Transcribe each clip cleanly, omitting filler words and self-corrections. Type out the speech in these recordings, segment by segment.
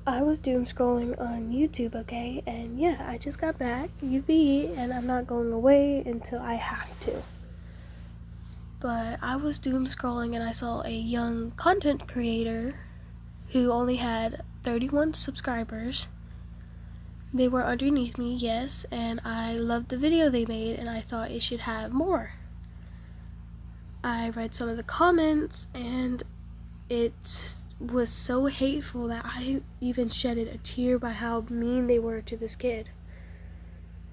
I was doom scrolling on YouTube, okay? And yeah, I just got back, UB, and I'm not going away until I have to. But I was doom scrolling and I saw a young content creator who only had 31 subscribers. They were underneath me, yes, and I loved the video they made and I thought it should have more. I read some of the comments and it was so hateful that I even shedded a tear by how mean they were to this kid.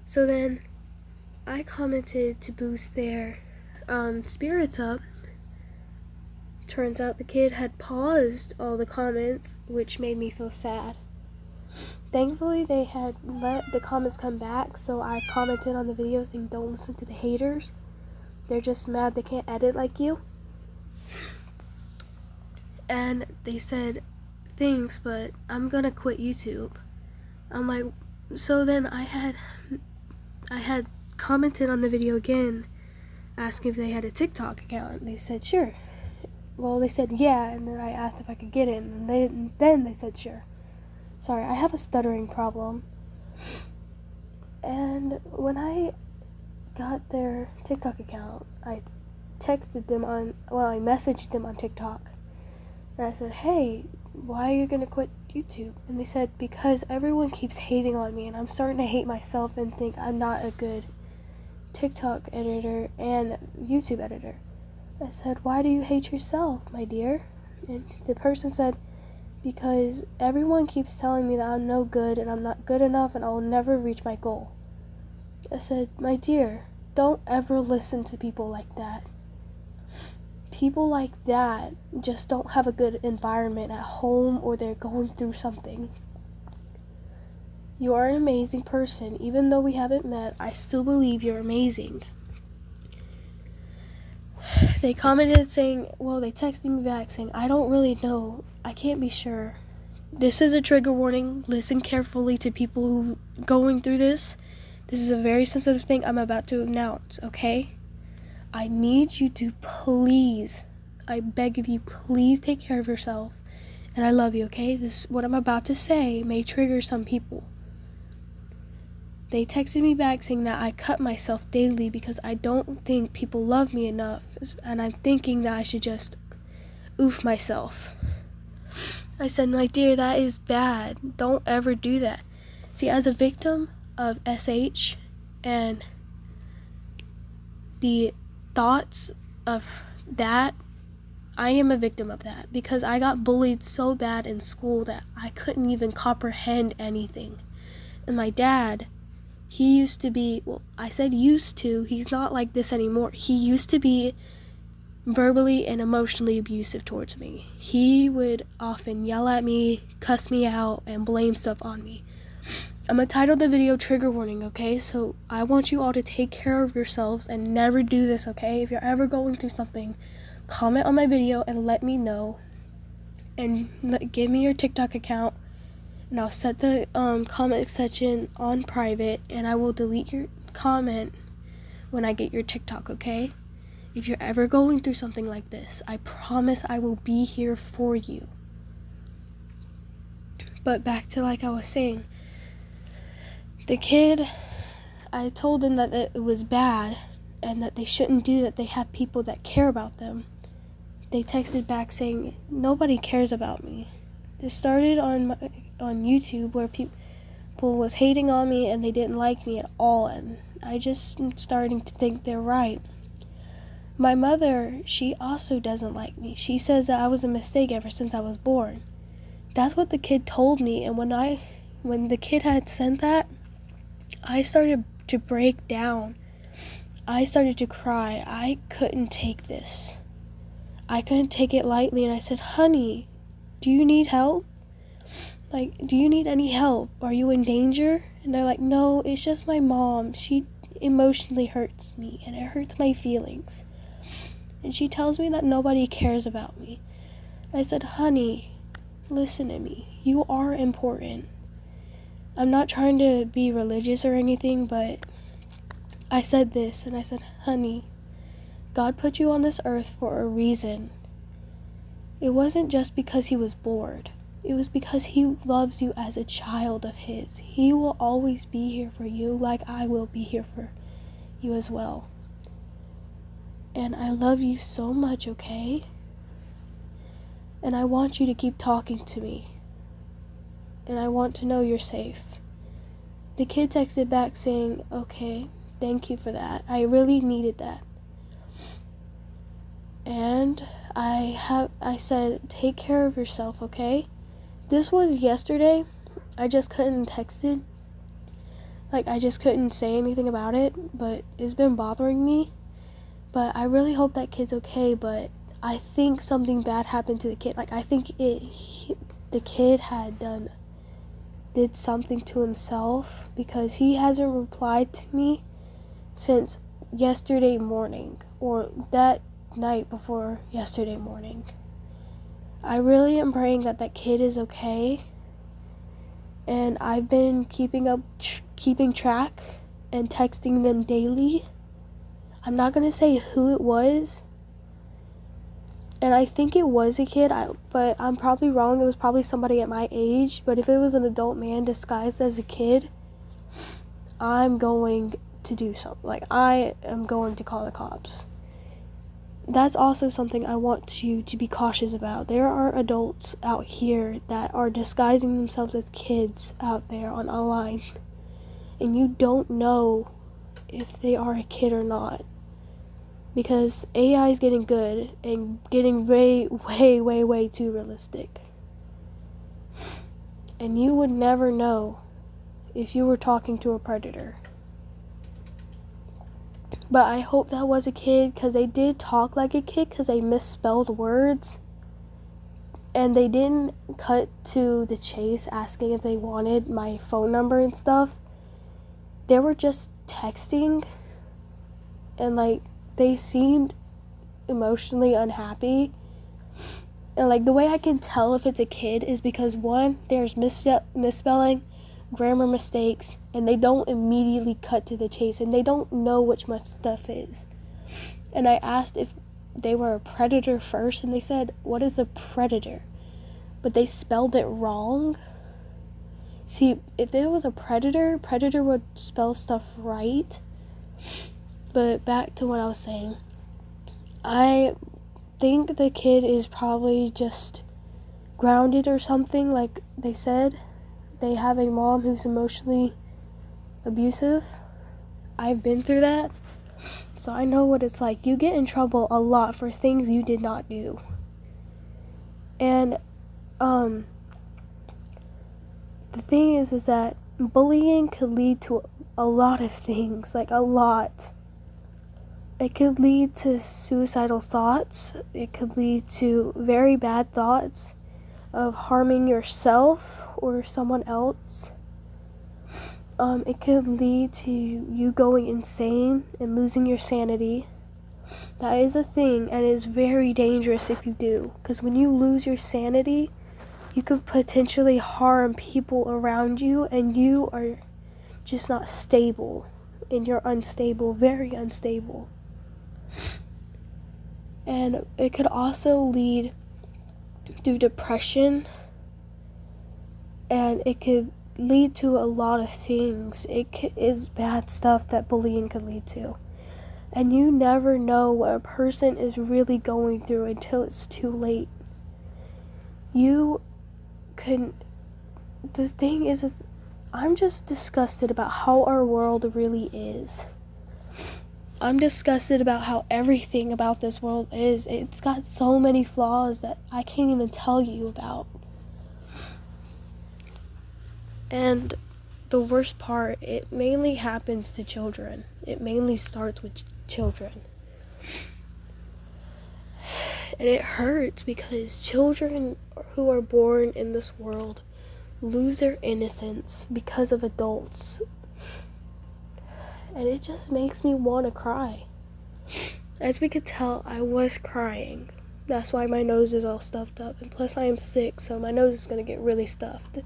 So then I commented to boost their spirits up. Turns out the kid had paused all the comments, which made me feel sad. Thankfully, they had let the comments come back, so I commented on the video saying don't listen to the haters. They're just mad they can't edit like you. And they said, thanks, but I'm gonna quit YouTube. I'm like, so then I had commented on the video again, asking if they had a TikTok account. They said, sure. Well, they said, yeah, and then I asked if I could get in, and then they said, sure. Sorry, I have a stuttering problem. And when I got their TikTok account, I messaged them on TikTok. And I said, hey, why are you gonna quit YouTube? And they said, because everyone keeps hating on me, and I'm starting to hate myself and think I'm not a good TikTok editor and YouTube editor. I said, why do you hate yourself, my dear? And the person said, because everyone keeps telling me that I'm no good and I'm not good enough and I'll never reach my goal. I said, my dear, don't ever listen to people like that. People like that just don't have a good environment at home or they're going through something. You are an amazing person. Even though we haven't met, I still believe you're amazing. They commented saying, they texted me back saying, I don't really know. I can't be sure. This is a trigger warning. Listen carefully to people who are going through this. This is a very sensitive thing I'm about to announce, okay? I need you to please, I beg of you, please take care of yourself. And I love you, okay? What I'm about to say may trigger some people. They texted me back saying that I cut myself daily because I don't think people love me enough. And I'm thinking that I should just oof myself. I said, my dear, that is bad. Don't ever do that. See, as a victim of SH and the thoughts of that, I am a victim of that because I got bullied so bad in school that I couldn't even comprehend anything. And my dad, he used to be, I said used to, he's not like this anymore. He used to be verbally and emotionally abusive towards me. He would often yell at me, cuss me out, and blame stuff on me. I'm gonna title the video Trigger Warning, okay? So I want you all to take care of yourselves and never do this, okay? If you're ever going through something, comment on my video and let me know. And give me your TikTok account. And I'll set the comment section on private, and I will delete your comment when I get your TikTok, okay? If you're ever going through something like this, I promise I will be here for you. But back to like I was saying, the kid, I told them that it was bad and that they shouldn't do that. They have people that care about them. They texted back saying, nobody cares about me. It started on YouTube where people was hating on me and they didn't like me at all, and I just am starting to think they're right. My mother, she also doesn't like me. She says that I was a mistake ever since I was born. That's what the kid told me, and when the kid had said that, I started to break down. I started to cry. I couldn't take this. I couldn't take it lightly, and I said, honey, do you need help? Do you need any help? Are you in danger? And they're like, no, it's just my mom. She emotionally hurts me, and it hurts my feelings. And she tells me that nobody cares about me. I said, honey, listen to me. You are important. I'm not trying to be religious or anything, but I said this, and I said, honey, God put you on this earth for a reason. It wasn't just because he was bored. It was because he loves you as a child of his. He will always be here for you, like I will be here for you as well. And I love you so much, okay? And I want you to keep talking to me. And I want to know you're safe. The kid texted back saying, okay, thank you for that. I really needed that. And I said, take care of yourself, okay? This was yesterday. I just couldn't text it. Like, I just couldn't say anything about it, but it's been bothering me. But I really hope that kid's okay, but I think something bad happened to the kid. Like, I think the kid did something to himself, because he hasn't replied to me since yesterday morning, or that night before yesterday morning. I really am praying that that kid is okay, and I've been keeping track and texting them daily. I'm not gonna say who it was, and I think it was a kid, but I'm probably wrong. It was probably somebody at my age, but if it was an adult man disguised as a kid, I'm going to do something. Like, I am going to call the cops. That's also something I want you to be cautious about. There are adults out here that are disguising themselves as kids out there online, and you don't know if they are a kid or not, because AI is getting good and getting way too realistic, and you would never know if you were talking to a predator. But I hope that was a kid, because they did talk like a kid, because they misspelled words. And they didn't cut to the chase asking if they wanted my phone number and stuff. They were just texting. And, like, they seemed emotionally unhappy. And, like, the way I can tell if it's a kid is because, one, there's misspelling, grammar mistakes, and they don't immediately cut to the chase, and they don't know which much stuff is. And I asked if they were a predator first, and they said, what is a predator? But they spelled it wrong. See, if there was a predator would spell stuff right. But back to what I was saying, I think the kid is probably just grounded or something, like they said. They have a mom who's emotionally abusive. I've been through that, so I know what it's like. You get in trouble a lot for things you did not do. And the thing is that bullying could lead to a lot of things, like a lot. It could lead to suicidal thoughts. It could lead to very bad thoughts of harming yourself or someone else. It could lead to you going insane and losing your sanity. That is a thing, and it is very dangerous if you do, because when you lose your sanity, you could potentially harm people around you, and you are just not stable, and you're unstable, very unstable. And it could also lead to depression, and it could lead to a lot of things. It is bad stuff that bullying could lead to, and you never know what a person is really going through until it's too late. The thing is I'm just disgusted about how our world really is. I'm disgusted about how everything about this world is. It's got so many flaws that I can't even tell you about. And the worst part, it mainly happens to children. It mainly starts with children. And it hurts because children who are born in this world lose their innocence because of adults. And it just makes me want to cry. As we could tell, I was crying. That's why my nose is all stuffed up. And plus I am sick, so my nose is going to get really stuffed.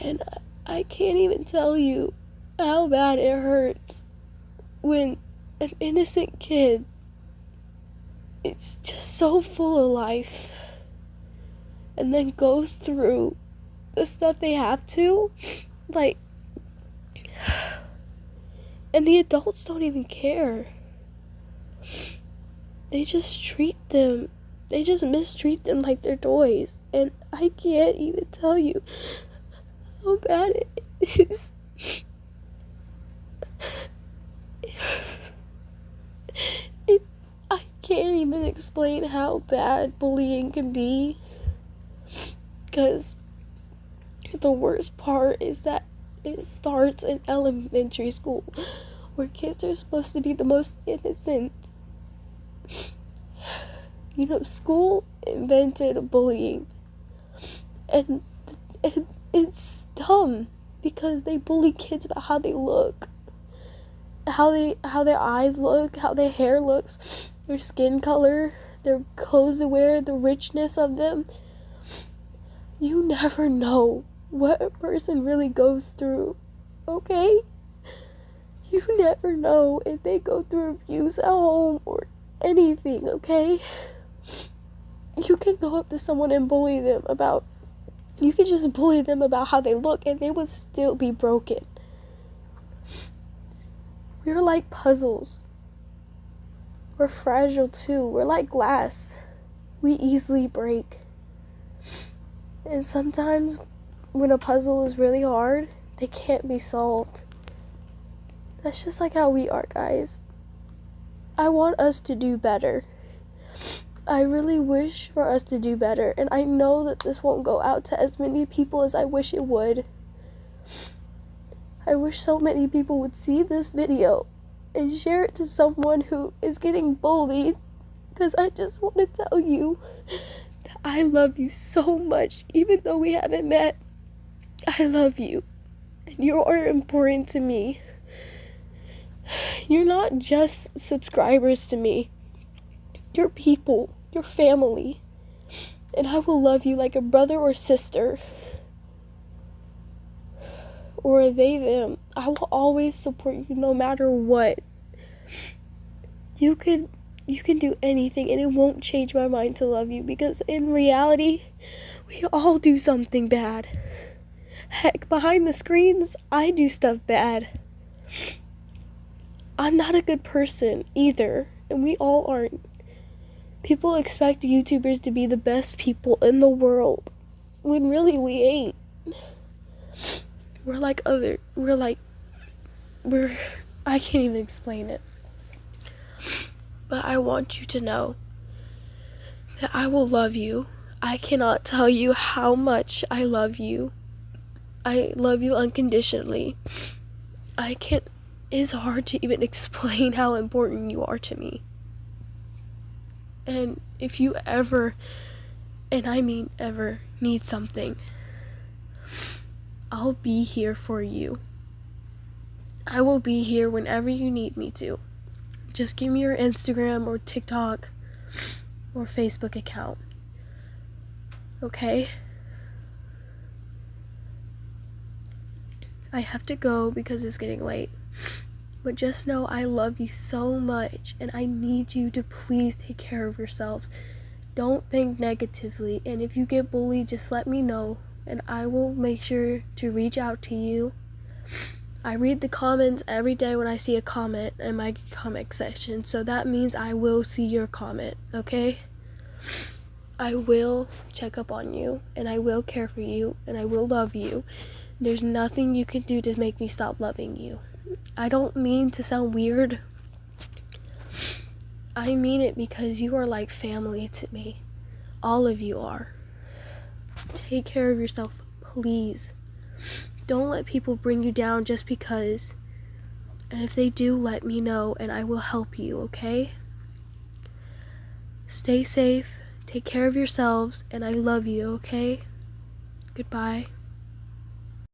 And I can't even tell you how bad it hurts when an innocent kid is just so full of life and then goes through the stuff they have to, like, and the adults don't even care. They just mistreat them like they're toys. And I can't even tell you how bad it is. I can't even explain how bad bullying can be. Because the worst part is that it starts in elementary school, where kids are supposed to be the most innocent. You know, school invented bullying, and it's dumb because they bully kids about how they look, how their eyes look, how their hair looks, their skin color, their clothes they wear, the richness of them. You never know what a person really goes through, okay? You never know if they go through abuse at home or anything, okay? You can go up to someone and you can just bully them about how they look and they would still be broken. We're like puzzles. We're fragile too. We're like glass. We easily break. And sometimes when a puzzle is really hard, they can't be solved. That's just like how we are, guys. I want us to do better. I really wish for us to do better. And I know that this won't go out to as many people as I wish it would. I wish so many people would see this video and share it to someone who is getting bullied. Because I just want to tell you that I love you so much. Even though we haven't met, I love you. And you are important to me. You're not just subscribers to me. You're people. You're family. And I will love you like a brother or sister. Or they, them. I will always support you no matter what. You can do anything and it won't change my mind to love you. Because in reality, we all do something bad. Heck, behind the screens, I do stuff bad. I'm not a good person either, and we all aren't. People expect YouTubers to be the best people in the world, when really we ain't. I can't even explain it. But I want you to know that I will love you. I cannot tell you how much I love you. I love you unconditionally. It's hard to even explain how important you are to me. And if you ever, and I mean ever, need something, I'll be here for you. I will be here whenever you need me to. Just give me your Instagram or TikTok or Facebook account. Okay? I have to go because it's getting late. But just know I love you so much and I need you to please take care of yourselves. Don't think negatively, and if you get bullied, just let me know and I will make sure to reach out to you. I read the comments every day when I see a comment in my comment section, so that means I will see your comment, okay? I will check up on you and I will care for you and I will love you. There's nothing you can do to make me stop loving you. I don't mean to sound weird. I mean it because you are like family to me. All of you are. Take care of yourself, please. Don't let people bring you down just because. And if they do, let me know and I will help you, okay? Stay safe, take care of yourselves, and I love you, okay? Goodbye.